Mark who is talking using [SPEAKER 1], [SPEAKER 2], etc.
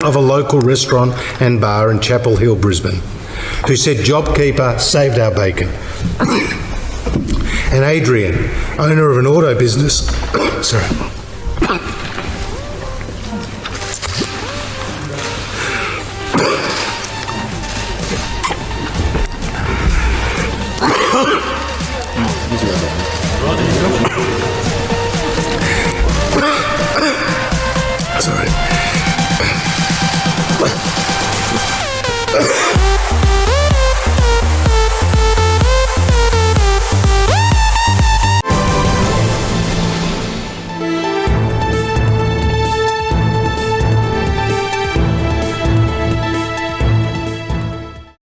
[SPEAKER 1] of a local restaurant and bar in Chapel Hill, Brisbane, who said JobKeeper saved our bacon. And Adrian, owner of an auto business,